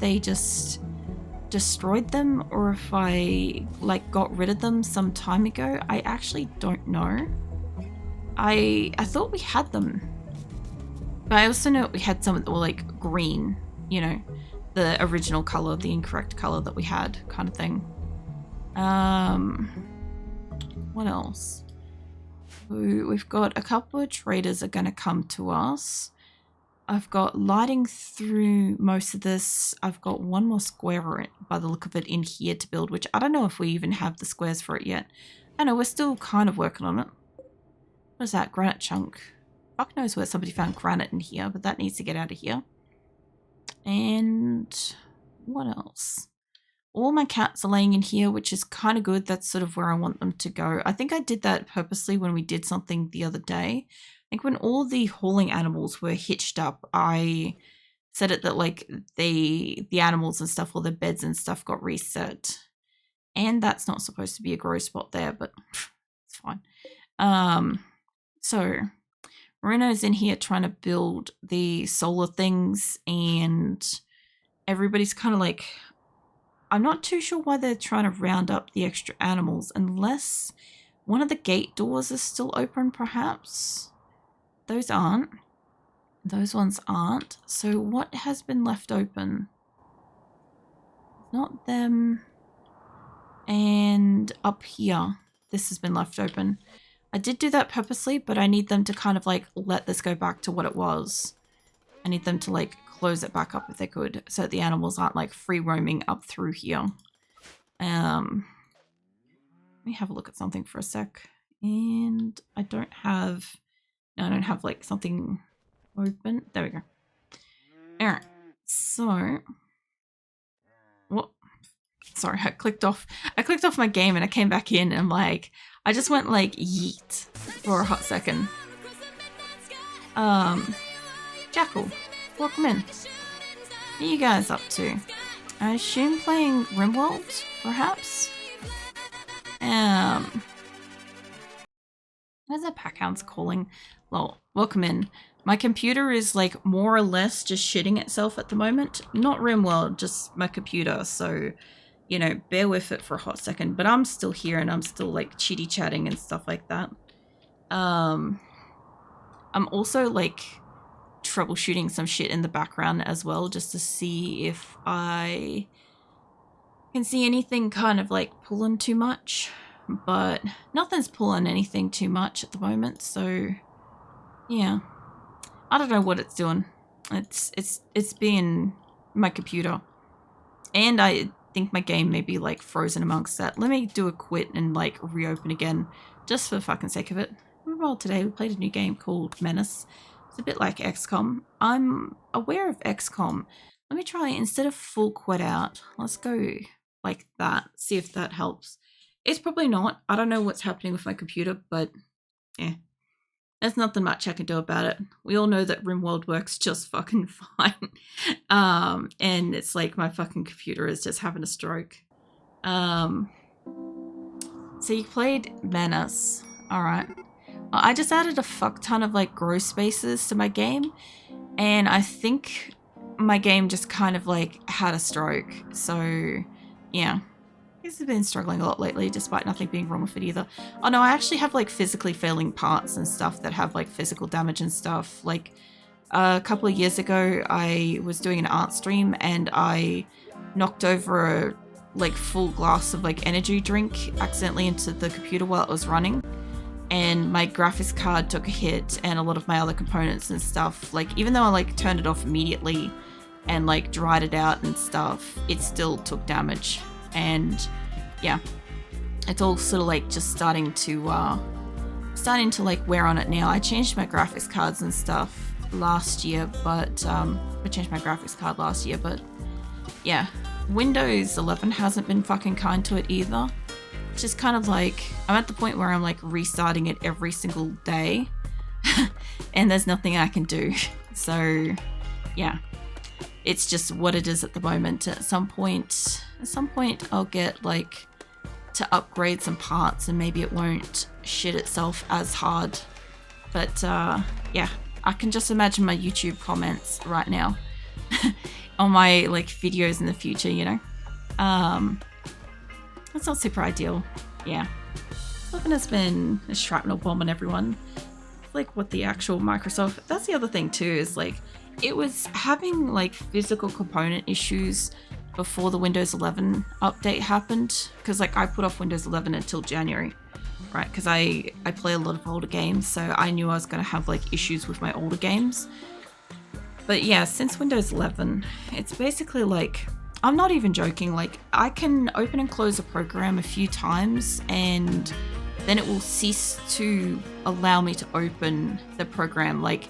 they just destroyed them or if I like got rid of them some time ago. I actually don't know. I thought we had them, but I also know we had some that were like green, you know, the original color, the incorrect color that we had, kind of thing. What else? Ooh, we've got a couple of traders are going to come to us. I've got lighting through most of this. I've got one more square by the look of it in here to build, which I don't know if we even have the squares for it yet. I know we're still kind of working on it. What is that? Granite chunk. Fuck knows where somebody found granite in here, but that needs to get out of here. And what else? All my cats are laying in here, which is kind of good. That's sort of where I want them to go. I think I did that purposely when we did something the other day. I think when all the hauling animals were hitched up, I set it that like the animals and stuff, all their beds and stuff got reset. And that's not supposed to be a grow spot there, but it's fine. So Marino's in here trying to build the solar things, and everybody's kind of like, I'm not too sure why they're trying to round up the extra animals, unless one of the gate doors is still open, perhaps. Those aren't. Those ones aren't. So what has been left open? Not them. And up here, this has been left open. I did do that purposely, but I need them to kind of like let this go back to what it was. I need them to like close it back up if they could, so that the animals aren't like free roaming up through here. Let me have a look at something for a sec. And I don't have like something open. There we go. All right. So, what? Sorry, I clicked off my game and I came back in and I'm like, I just went like yeet for a hot second. Jackal, welcome in. What are you guys up to? I assume playing RimWorld, perhaps? Where's that packhound's calling? Well, welcome in. My computer is like more or less just shitting itself at the moment. Not RimWorld, just my computer. So, you know, bear with it for a hot second. But I'm still here and I'm still like chitty chatting and stuff like that. I'm also like troubleshooting some shit in the background as well, just to see if I can see anything kind of like pulling too much. But nothing's pulling anything too much at the moment, so yeah. I don't know what it's doing. It's being my computer. And I think my game may be like frozen amongst that. Let me do a quit and like reopen again, just for the fucking sake of it. Well, today we played a new game called Menace. It's a bit like XCOM. I'm aware of XCOM. Let me try, instead of full quit out, let's go like that, see if that helps. It's probably not. I don't know what's happening with my computer, but yeah. There's nothing much I can do about it. We all know that RimWorld works just fucking fine. And it's like my fucking computer is just having a stroke. So you played Menace. Alright. Well, I just added a fuck ton of like grow spaces to my game. And I think my game just kind of like had a stroke. So yeah. This has been struggling a lot lately, despite nothing being wrong with it either. Oh no, I actually have like physically failing parts and stuff that have like physical damage and stuff. Like a couple of years ago, I was doing an art stream and I knocked over a like full glass of like energy drink accidentally into the computer while it was running. And my graphics card took a hit and a lot of my other components and stuff. Like even though I like turned it off immediately and like dried it out and stuff, it still took damage. And yeah, it's all sort of like just starting to like wear on it now. I changed my graphics cards and stuff last year, but I changed my graphics card last year, but yeah, Windows 11 hasn't been fucking kind to it either. It's just kind of like, I'm at the point where I'm like restarting it every single day and there's nothing I can do. So yeah, it's just what it is at the moment. At some point I'll get like to upgrade some parts and maybe it won't shit itself as hard. But yeah, I can just imagine my YouTube comments right now on my like videos in the future, you know. That's not super ideal. Yeah. Looking has been a shrapnel bomb on everyone. Like what the actual Microsoft, that's the other thing too, is like it was having like physical component issues before the Windows 11 update happened, because like I put off Windows 11 until January, right? Because I play a lot of older games, so I knew I was going to have like issues with my older games. But yeah, since Windows 11, it's basically like, I'm not even joking, like I can open and close a program a few times and then it will cease to allow me to open the program. Like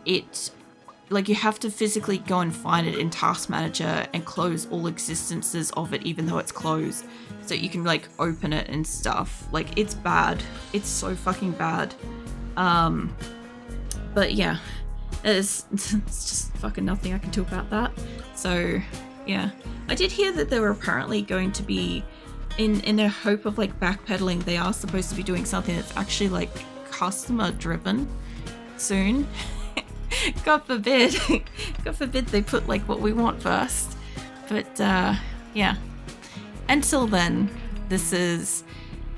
you have to physically go and find it in Task Manager and close all existences of it, even though it's closed, so you can like open it and stuff. Like it's bad. It's so fucking bad. But yeah, it's just fucking nothing I can do about that. So yeah, I did hear that they were apparently going to be in their hope of like backpedaling, they are supposed to be doing something that's actually like customer driven soon. God forbid. God forbid they put like what we want first. But yeah. Until then, this is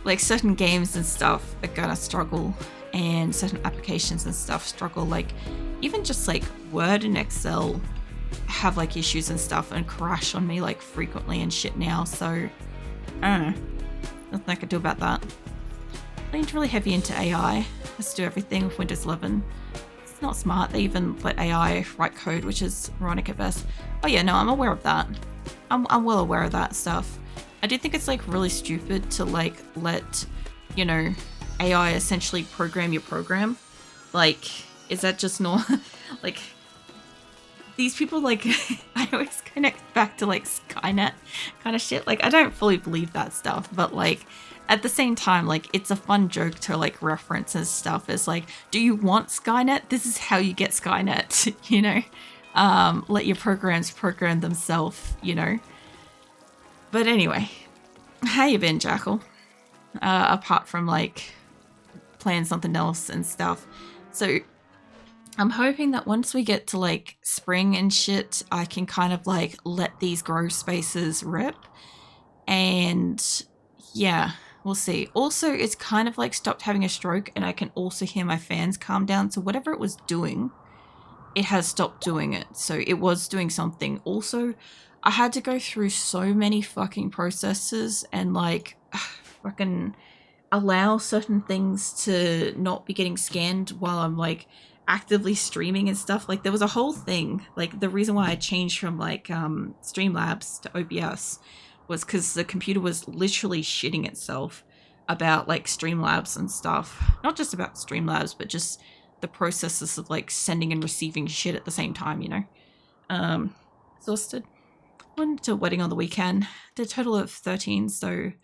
like certain games and stuff are gonna struggle, and certain applications and stuff struggle. Like even just like Word and Excel have like issues and stuff and crash on me like frequently and shit now. So I don't know. Nothing I can do about that. I leaned really heavy into AI. Let's do everything with Windows 11. It's not smart. They even let AI write code, which is ironic at best. Oh yeah, no, I'm aware of that. I'm well aware of that stuff. I do think it's like really stupid to like let, you know, AI essentially program your program. Like, is that just not like these people, like I always connect back to like Skynet kind of shit. Like I don't fully believe that stuff, but like at the same time, like it's a fun joke to like reference and stuff. It's like, do you want Skynet? This is how you get Skynet, you know? Let your programs program themselves, you know? But anyway, how you been, Jackal? Apart from like playing something else and stuff. So I'm hoping that once we get to like spring and shit, I can kind of like let these grow spaces rip. And yeah, we'll see. Also, it's kind of like stopped having a stroke, and I can also hear my fans calm down. So whatever it was doing, it has stopped doing it. So it was doing something. Also, I had to go through so many fucking processes and like fucking allow certain things to not be getting scanned while I'm like actively streaming and stuff. Like there was a whole thing. Like the reason why I changed from like Streamlabs to OBS was because the computer was literally shitting itself about like Streamlabs and stuff. Not just about Streamlabs, but just the processes of like sending and receiving shit at the same time, you know. Exhausted. Went to a wedding on the weekend. Did a total of 13 or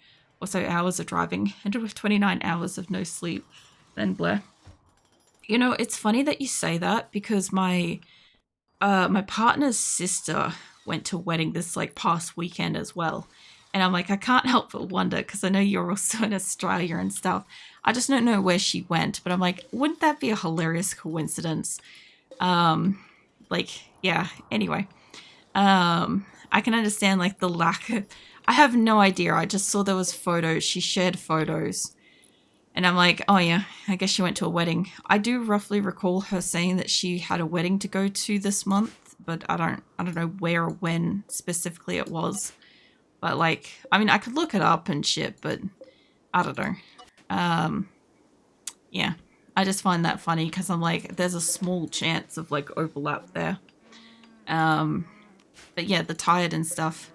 so hours of driving. Ended with 29 hours of no sleep. Then Blair. You know, it's funny that you say that, because my partner's sister went to a wedding this like past weekend as well. And I'm like, I can't help but wonder, because I know you're also in Australia and stuff. I just don't know where she went, but I'm like, wouldn't that be a hilarious coincidence? Like, yeah, anyway. I can understand like the lack of, I have no idea. I just saw there was photos. She shared photos. And I'm like, oh yeah, I guess she went to a wedding. I do roughly recall her saying that she had a wedding to go to this month, but I don't know where or when specifically it was. But like, I mean, I could look it up and shit, but I don't know. Yeah, I just find that funny because I'm like, there's a small chance of like overlap there. But yeah, the tired and stuff,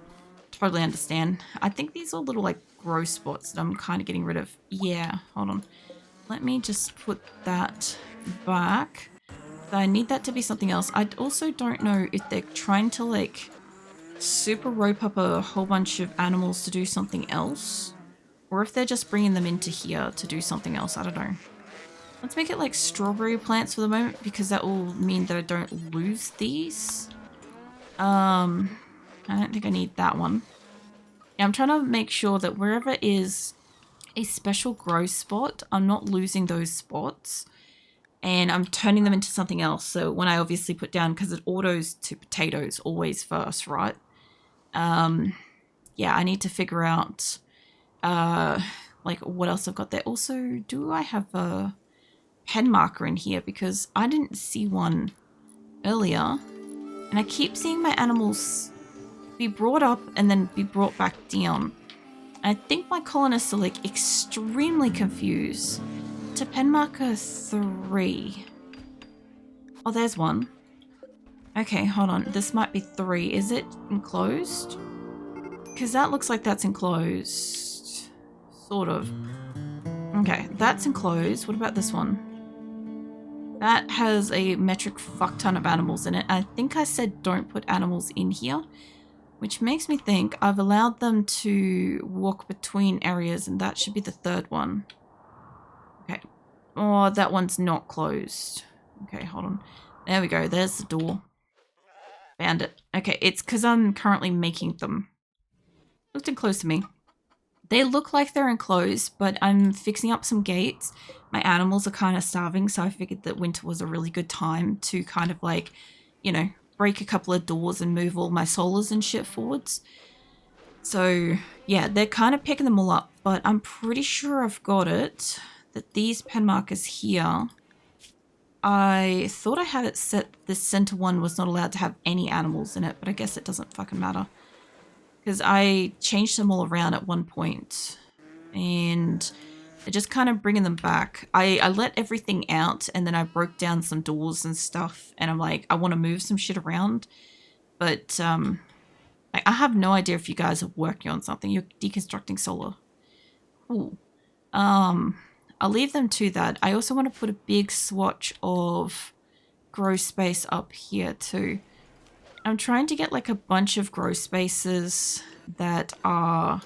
totally understand. I think these are little like gross spots that I'm kind of getting rid of. Yeah, hold on. Let me just put that back. I need that to be something else. I also don't know if they're trying to like super rope up a whole bunch of animals to do something else, or if they're just bringing them into here to do something else. I don't know. Let's make it like strawberry plants for the moment, because that will mean that I don't lose these. I don't think I need that one. Yeah, I'm trying to make sure that wherever is a special grow spot, I'm not losing those spots. and I'm turning them into something else. So when I obviously put down, because it autos to potatoes always first, right? Yeah, I need to figure out like what else I've got there. Also, do I have a pen marker in here? Because I didn't see one earlier, and I keep seeing my animals be brought up and then be brought back down. I think my colonists are like extremely confused. To pen marker 3. Oh, there's one. Okay, hold on. This might be 3. Is it enclosed? Because that looks like that's enclosed. Sort of. Okay, that's enclosed. What about this one? That has a metric fuck ton of animals in it. I think I said don't put animals in here, which makes me think I've allowed them to walk between areas, and that should be the 3rd one. Okay. Oh, that one's not closed. Okay, hold on. There we go. There's the door. Found it. Okay, it's because I'm currently making them. Looked enclosed to me. They look like they're enclosed, but I'm fixing up some gates. My animals are kind of starving, so I figured that winter was a really good time to kind of like, you know, break a couple of doors and move all my solars and shit forwards. So, yeah, they're kind of picking them all up, but I'm pretty sure I've got it. That these pen markers here, I thought I had it set this center one was not allowed to have any animals in it, but I guess it doesn't fucking matter. Because I changed them all around at one point, and they're just kind of bringing them back. I let everything out, and then I broke down some doors and stuff, and I'm like, I want to move some shit around, but I have no idea if you guys are working on something. You're deconstructing solar. Ooh. I'll leave them to that. I also want to put a big swatch of grow space up here too. I'm trying to get like a bunch of grow spaces that are...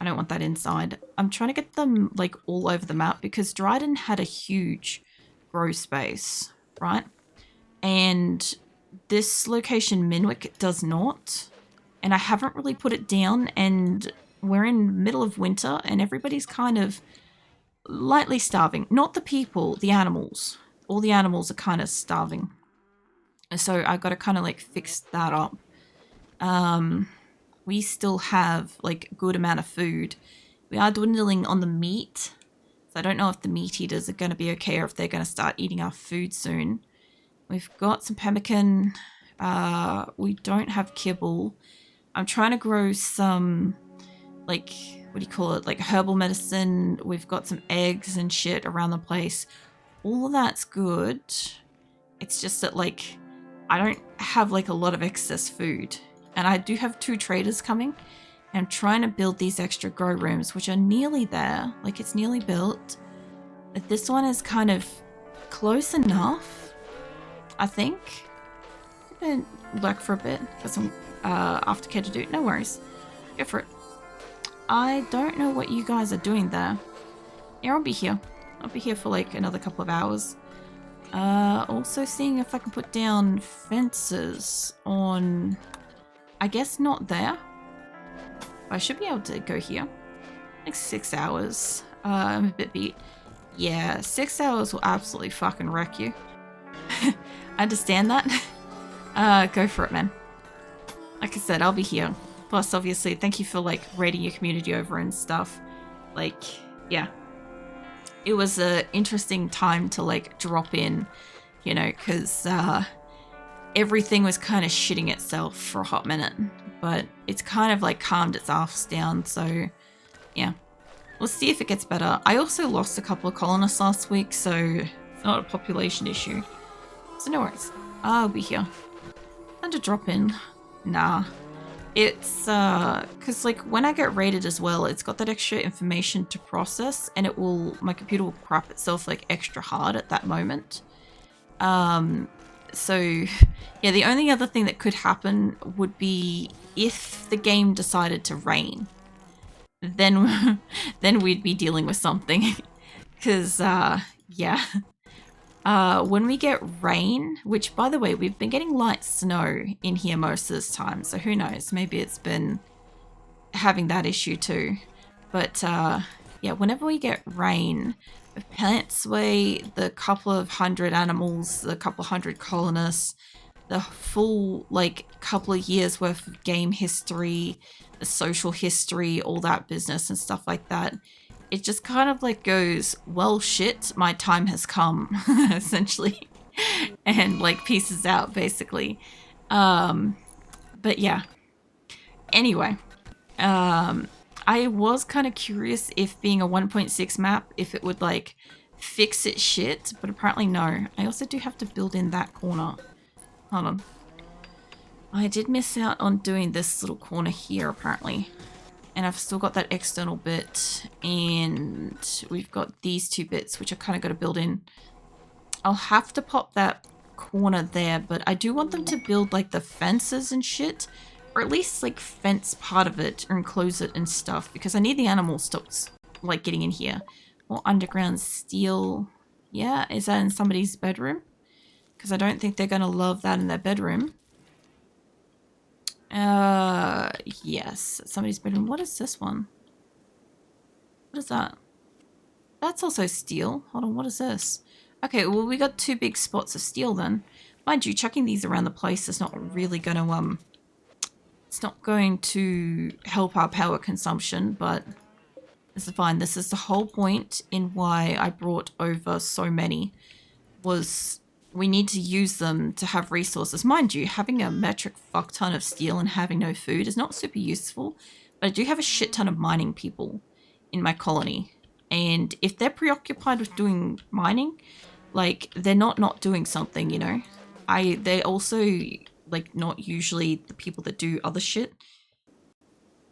I don't want that inside. I'm trying to get them like all over the map because Dryden had a huge grow space, right? And this location, Minwick, does not. And I haven't really put it down, and we're in the middle of winter and everybody's kind of lightly starving. Not the people, the animals. All the animals are kind of starving. So I got to kind of like fix that up. We still have like a good amount of food. We are dwindling on the meat. So I don't know if the meat eaters are going to be okay or if they're going to start eating our food soon. We've got some pemmican. We don't have kibble. I'm trying to grow some like... what do you call it, like herbal medicine. We've got some eggs and shit around the place. All of that's good. It's just that like I don't have like a lot of excess food, and I do have 2 traders coming. I'm trying to build these extra grow rooms, which are nearly there. Like it's nearly built. But this one is kind of close enough, I think. I'm gonna work for a bit. Got some aftercare to do. No worries. Go for it. I don't know what you guys are doing there. Yeah, I'll be here. I'll be here for like another couple of hours. Also seeing if I can put down fences on... I guess not there. I should be able to go here. Like 6 hours. I'm a bit beat. Yeah, 6 hours will absolutely fucking wreck you. I understand that. Go for it, man. Like I said, I'll be here. Plus, obviously, thank you for, like, raiding your community over and stuff. Like, yeah. It was an interesting time to, like, drop in, you know, because everything was kind of shitting itself for a hot minute. But it's kind of, like, calmed its ass down, so, yeah. We'll see if it gets better. I also lost a couple of colonists last week, so it's not a population issue. So no worries. I'll be here. And to drop in. Nah. It's, because, like, when I get raided as well, it's got that extra information to process, and it will, my computer will crap itself, like, extra hard at that moment. So, yeah, the only other thing that could happen would be if the game decided to rain. Then we'd be dealing with something. Because, yeah. When we get rain, which, by the way, we've been getting light snow in here most of this time, so who knows, maybe it's been having that issue too. But, yeah, whenever we get rain, plants away the couple of hundred animals, the couple of hundred colonists, the full like couple of years worth of game history, the social history, all that business and stuff like that. It just kind of like goes, well, shit, my time has come, essentially, and like pieces out basically. But yeah. Anyway, I was kind of curious if being a 1.6 map, if it would like fix its shit, but apparently no. I also do have to build in that corner. Hold on. I did miss out on doing this little corner here apparently. And I've still got that external bit, and we've got these two bits which I kind of got to build in. I'll have to pop that corner there, but I do want them to build like the fences and shit, or at least like fence part of it or enclose it and stuff, because I need the animals stops like getting in here. More underground steel. Yeah, is that in somebody's bedroom? Because I don't think they're going to love that in their bedroom. Yes, somebody's bedroom. What is this one? What is that? That's also steel. Hold on, what is this? Okay, well, we got two big spots of steel then. Mind you, chucking these around the place is not really going to, it's not going to help our power consumption, but this is fine. This is the whole point in why I brought over so many, was we need to use them to have resources. Mind you, having a metric fuck ton of steel and having no food is not super useful, but I do have a shit ton of mining people in my colony. And if they're preoccupied with doing mining, like, they're not doing something, you know? They also, like, not usually the people that do other shit.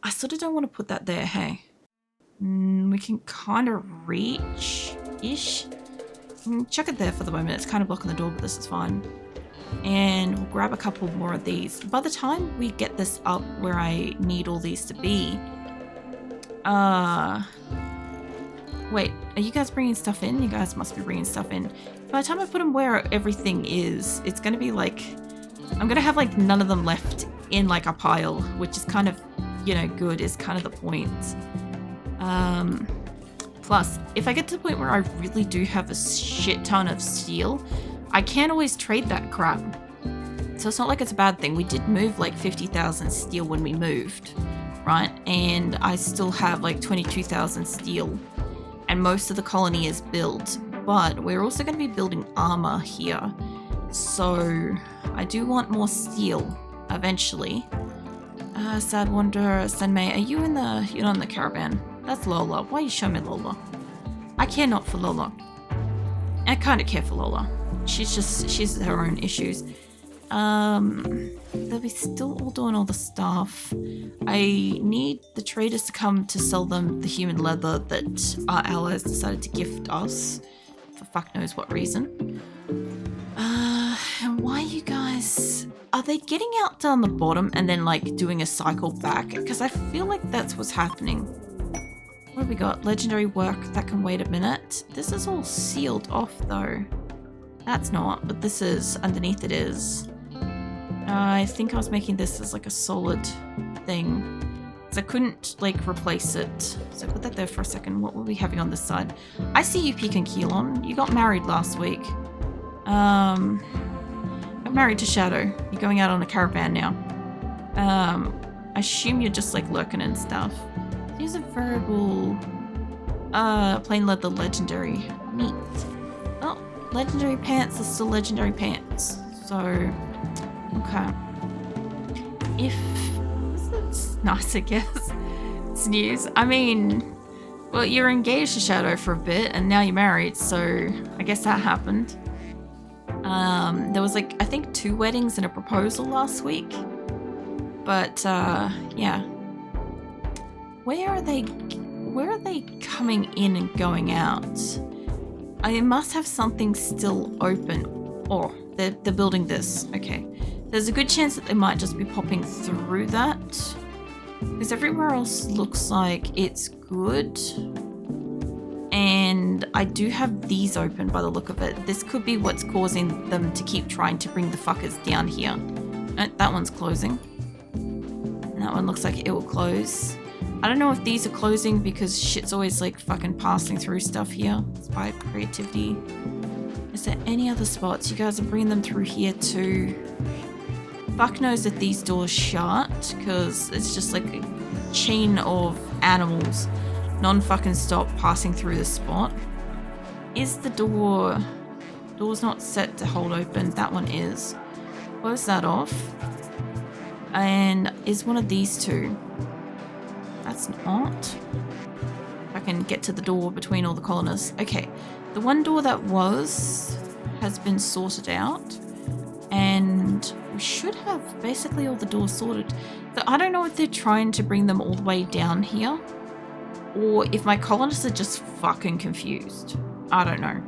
I sort of don't want to put that there, hey? We can kind of reach-ish. Chuck it there for the moment. It's kind of blocking the door, but this is fine. And we'll grab a couple more of these. By the time we get this up where I need all these to be... Wait, are you guys bringing stuff in? You guys must be bringing stuff in. By the time I put them where everything is, it's going to be like... I'm going to have like none of them left in like a pile, which is kind of, you know, good, is kind of the point. Plus, if I get to the point where I really do have a shit ton of steel, I can always trade that crap. So it's not like it's a bad thing. We did move like 50,000 steel when we moved, right? And I still have like 22,000 steel. And most of the colony is built. But we're also going to be building armor here. So I do want more steel eventually. Sad Wanderer, Senmei, are you in the... You're not in the caravan. That's Lola. Why are you showing me Lola? I care not for Lola. I kind of care for Lola. She's her own issues. They'll be still all doing all the stuff. I need the traders to come to sell them the human leather that our allies decided to gift us. For fuck knows what reason. And why you guys... Are they getting out down the bottom and then like doing a cycle back? Because I feel like that's what's happening. What have we got? Legendary work. That can wait a minute. This is all sealed off though. That's not, but this is. Underneath it is. I think I was making this as like a solid thing. So I couldn't like replace it. So put that there for a second. What were we having on this side? I see you, Peak and Keelon. You got married last week. Got married to Shadow. You're going out on a caravan now. I assume you're just like lurking and stuff. Use a variable plain leather legendary. Neat. Oh, legendary pants are still legendary pants. So, okay. If it's nice, I guess. It's news. I mean, well, you're engaged to Shadow for a bit, and now you're married, so I guess that happened. There was like, I think 2 weddings and a proposal last week. But, yeah. Where are they coming in and going out? I must have something still open. Oh, they're building this. Okay. There's a good chance that they might just be popping through that. Because everywhere else looks like it's good. And I do have these open by the look of it. This could be what's causing them to keep trying to bring the fuckers down here. No, that one's closing. And that one looks like it will close. I don't know if these are closing because shit's always like fucking passing through stuff here. Despite creativity. Is there any other spots? You guys are bringing them through here too. Fuck knows that these doors shut because it's just like a chain of animals non-fucking stop passing through the spot. Is the door's not set to hold open? That one is. Close that off. And is one of these two? That's not. I can get to the door between all the colonists. Okay, the one door that has been sorted out, and we should have basically all the doors sorted. So I don't know if they're trying to bring them all the way down here, or if my colonists are just fucking confused. I don't know.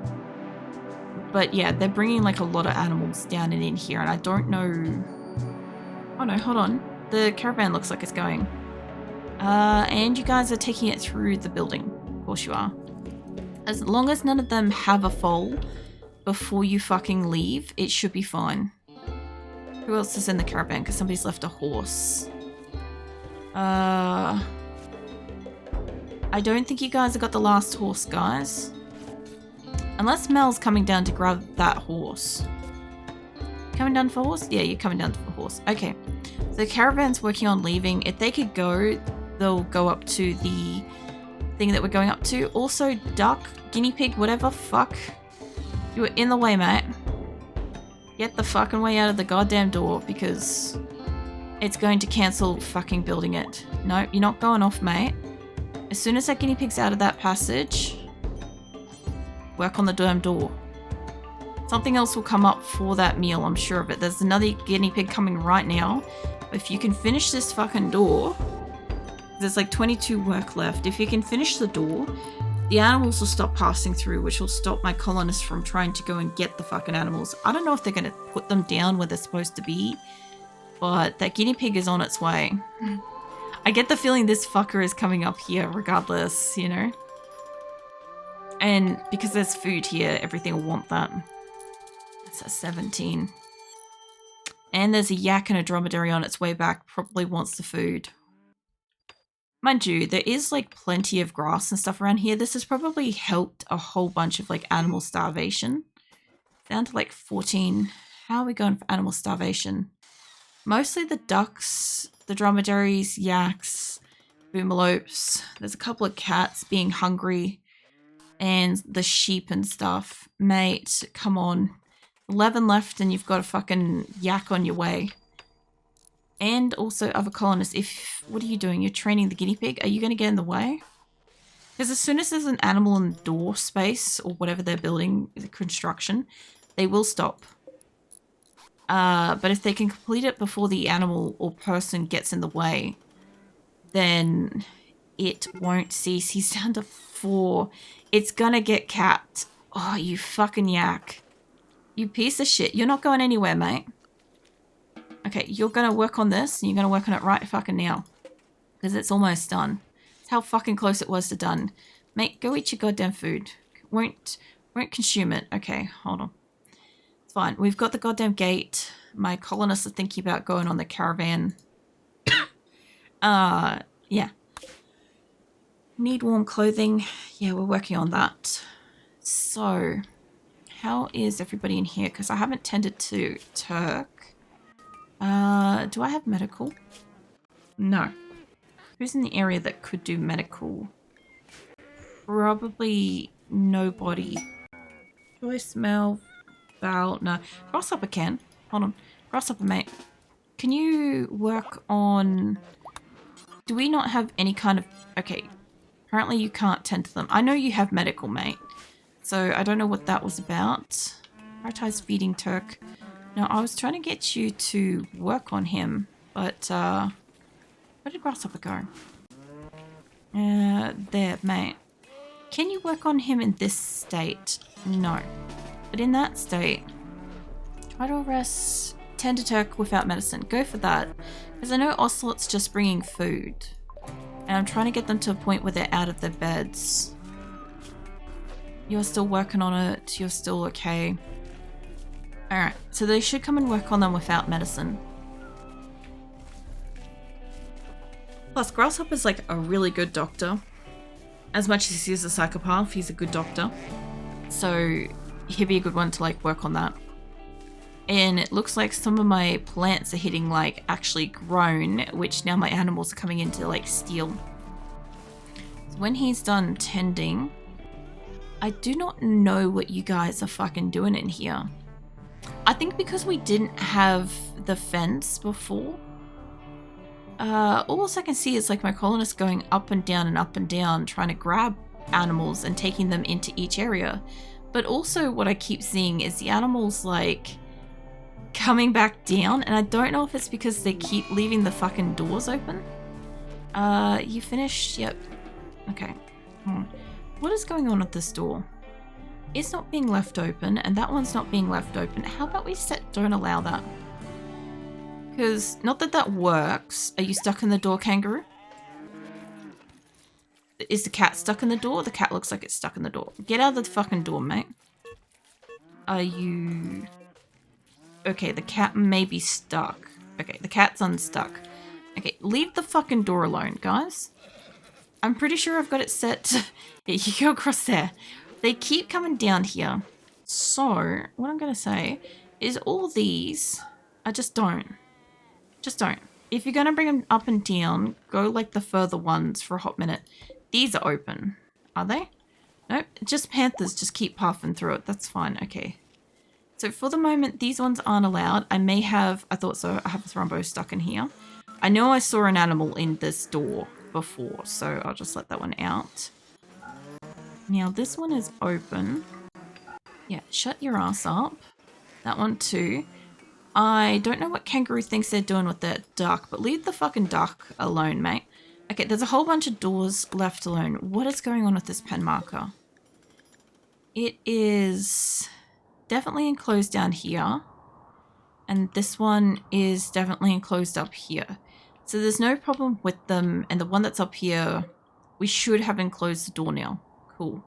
But yeah, they're bringing like a lot of animals down and in here, and I don't know. Oh no, hold on. The caravan looks like it's going. And you guys are taking it through the building. Of course you are. As long as none of them have a fall before you fucking leave, it should be fine. Who else is in the caravan? Because somebody's left a horse. I don't think you guys have got the last horse, guys. Unless Mel's coming down to grab that horse. Coming down for horse? Yeah, you're coming down for horse. Okay. So the caravan's working on leaving. If they could go, they'll go up to the thing that we're going up to. Also, duck, guinea pig, whatever, fuck. You were in the way, mate. Get the fucking way out of the goddamn door because it's going to cancel fucking building it. No, you're not going off, mate. As soon as that guinea pig's out of that passage, work on the damn door. Something else will come up for that meal, I'm sure of it. There's another guinea pig coming right now. If you can finish this fucking door, there's like 22 work left. If you can finish the door, the animals will stop passing through, which will stop my colonists from trying to go and get the fucking animals. I don't know if they're going to put them down where they're supposed to be, but that guinea pig is on its way. I get the feeling this fucker is coming up here regardless, you know? And because there's food here, everything will want that. That's a 17. And there's a yak and a dromedary on its way back. Probably wants the food. Mind you, there is like plenty of grass and stuff around here. This has probably helped a whole bunch of like animal starvation. Down to like 14. How are we going for animal starvation? Mostly the ducks, the dromedaries, yaks, boomalopes. There's a couple of cats being hungry. And the sheep and stuff. Mate, come on. 11 left and you've got a fucking yak on your way. And also other colonists. What are you doing? You're training the guinea pig? Are you going to get in the way? Because as soon as there's an animal in the door space or whatever they're building, the construction, they will stop. But if they can complete it before the animal or person gets in the way, then it won't cease. He's down to 4. It's gonna get capped. Oh, you fucking yak. You piece of shit. You're not going anywhere, mate. Okay, you're gonna work on this, and you're gonna work on it right fucking now. Because it's almost done. It's how fucking close it was to done. Mate, go eat your goddamn food. Won't consume it. Okay, hold on. It's fine. We've got the goddamn gate. My colonists are thinking about going on the caravan. Yeah. Need warm clothing. Yeah, we're working on that. So, how is everybody in here? Because I haven't tended to Turk. Do I have medical? No. Who's in the area that could do medical? Probably nobody. Do I smell foul? No. Grasshopper can. Hold on. Grasshopper, mate. Can you work on... Do we not have any kind of... Okay. Apparently you can't tend to them. I know you have medical, mate. So I don't know what that was about. Prioritize feeding Turk. No, I was trying to get you to work on him. But, where did Grasshopper go? There, mate. Can you work on him in this state? No. But in that state, try to rest. Tend to Turk without medicine. Go for that. Because I know Ocelot's just bringing food. And I'm trying to get them to a point where they're out of their beds. You're still working on it. You're still okay. Alright, so they should come and work on them without medicine. Plus, Grasshopper's like a really good doctor. As much as he's a psychopath, he's a good doctor. So he'd be a good one to like work on that. And it looks like some of my plants are hitting like actually grown, which now my animals are coming in to like steal. So when he's done tending, I do not know what you guys are fucking doing in here. I think because we didn't have the fence before, all I can see is like my colonists going up and down, trying to grab animals and taking them into each area. But also what I keep seeing is the animals like coming back down, and I don't know if it's because they keep leaving the fucking doors open. You finished? Yep. Okay. What is going on with this door? It's not being left open, and that one's not being left open. How about we set don't allow that? Because, not that that works. Are you stuck in the door, kangaroo? Is the cat stuck in the door? The cat looks like it's stuck in the door. Get out of the fucking door, mate. Are you... Okay, the cat may be stuck. Okay, the cat's unstuck. Okay, leave the fucking door alone, guys. I'm pretty sure I've got it set. Yeah, you go across there. They keep coming down here. So, what I'm going to say is all these, I just don't. Just don't. If you're going to bring them up and down, go like the further ones for a hot minute. These are open. Are they? Nope. Just panthers just keep puffing through it. That's fine. Okay. So for the moment, these ones aren't allowed. I may have, I thought so, I have a thrombo stuck in here. I know I saw an animal in this door before, so I'll just let that one out. Now this one is open. Yeah, shut your ass up. That one too. I don't know what kangaroo thinks they're doing with that duck, but leave the fucking duck alone, mate. Okay, there's a whole bunch of doors left alone. What is going on with this pen marker? It is definitely enclosed down here. And this one is definitely enclosed up here. So there's no problem with them. And the one that's up here, we should have enclosed the door now. Cool.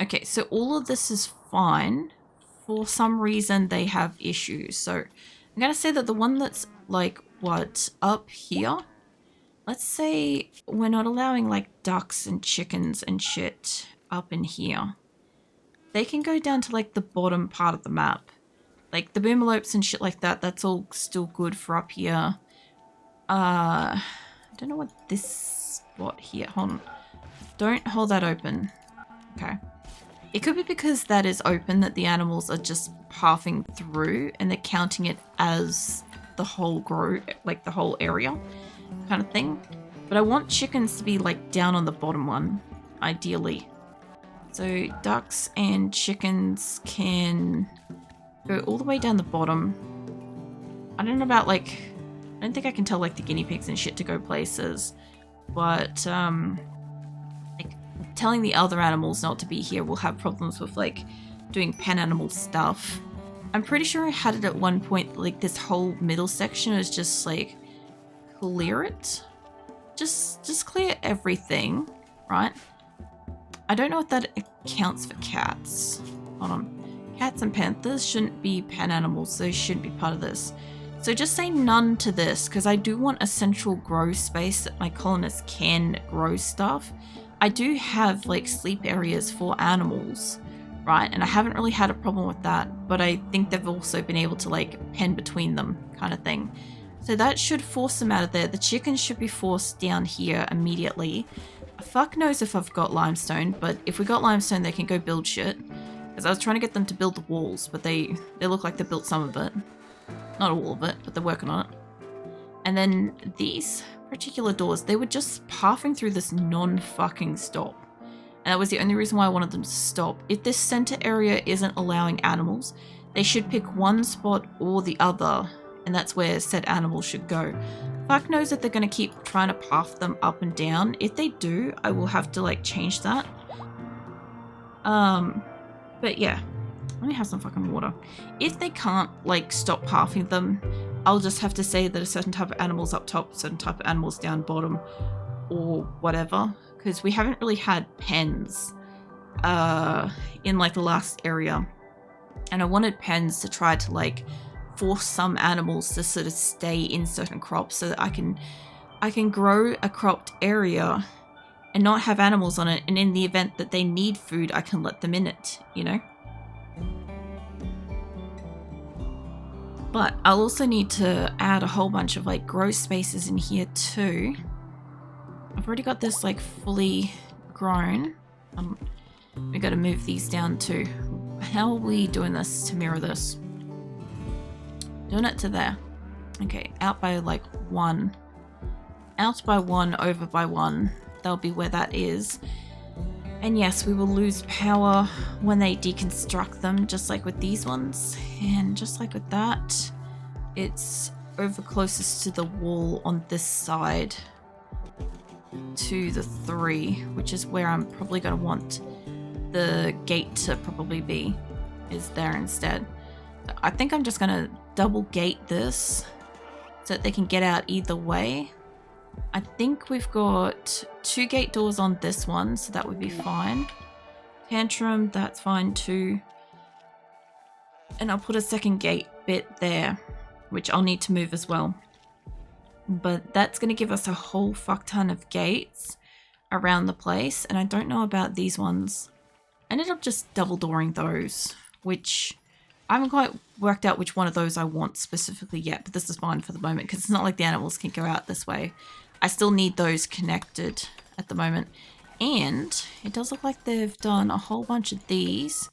Okay, so all of this is fine. For some reason, they have issues. So I'm going to say that the one that's like, what, up here? Let's say we're not allowing like ducks and chickens and shit up in here. They can go down to like the bottom part of the map. Like the boomalopes and shit like that, that's all still good for up here. I don't know what this spot here, hold on. Don't hold that open. Okay. It could be because that is open that the animals are just passing through and they're counting it as the whole grow, like the whole area kind of thing. But I want chickens to be like down on the bottom one, ideally. So ducks and chickens can go all the way down the bottom. I don't know about like, I don't think I can tell like the guinea pigs and shit to go places, but like telling the other animals not to be here will have problems with like doing pen animal stuff. I'm pretty sure I had it at one point, like this whole middle section is just like clear it. Just clear everything, right? I don't know if that accounts for cats. Hold on. Cats and panthers shouldn't be pen animals. They shouldn't be part of this. So just say none to this, because I do want a central grow space that my colonists can grow stuff. I do have like sleep areas for animals, right? And I haven't really had a problem with that, but I think they've also been able to like pen between them kind of thing. So that should force them out of there. The chickens should be forced down here immediately. Fuck knows if I've got limestone, but if we got limestone, they can go build shit. Because I was trying to get them to build the walls, but they look like they built some of it. Not all of it, but they're working on it. And then these particular doors, they were just pathing through this non-fucking stop. And that was the only reason why I wanted them to stop. If this center area isn't allowing animals, they should pick one spot or the other, and that's where said animals should go. Fuck knows if they're going to keep trying to path them up and down. If they do, I will have to like change that. But yeah, let me have some fucking water. If they can't like stop pathing them, I'll just have to say that a certain type of animal's up top, certain type of animal's down bottom, or whatever. Because we haven't really had pens in like the last area. And I wanted pens to try to like force some animals to sort of stay in certain crops so that I can I can grow a cropped area and not have animals on it, and in the event that they need food, I can let them in it, you know? But I'll also need to add a whole bunch of like grow spaces in here too. I've already got this like fully grown. We got to move these down too. How are we doing this to mirror this? Doing it to there. Okay, out by like 1. Out by 1, over by 1. That'll be where that is. And yes, we will lose power when they deconstruct them, just like with these ones. And just like with that, it's over closest to the wall on this side to the 3, which is where I'm probably going to want the gate to probably be, is there instead. So I think I'm just going to double gate this so that they can get out either way. I think we've got 2 gate doors on this one, so that would be fine. Tantrum, that's fine too. And I'll put a second gate bit there, which I'll need to move as well. But that's going to give us a whole fuck ton of gates around the place. And I don't know about these ones. I ended up just double dooring those, which I haven't quite worked out which one of those I want specifically yet. But this is fine for the moment because it's not like the animals can go out this way. I still need those connected at the moment. And it does look like they've done a whole bunch of these,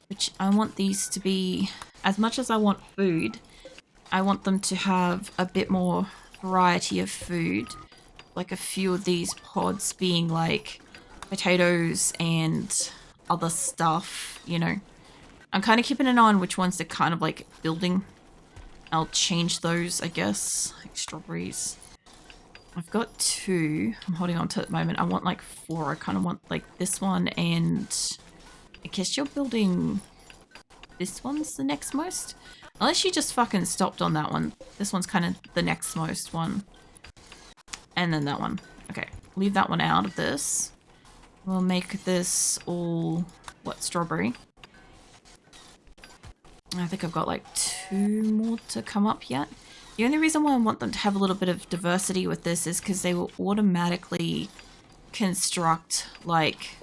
which I want these to be, as much as I want food, I want them to have a bit more variety of food. Like a few of these pods being like potatoes and other stuff, you know. I'm kind of keeping an eye on which ones they're kind of like building. I'll change those, I guess. Like strawberries. I've got 2 I'm holding on to at the moment. I want like 4. I kind of want like this one, and I guess you're building this one's the next most. Unless you just fucking stopped on that one. This one's kind of the next most one. And then that one. Okay, leave that one out of this. We'll make this all, what, strawberry? I think I've got like 2 more to come up yet. The only reason why I want them to have a little bit of diversity with this is because they will automatically construct like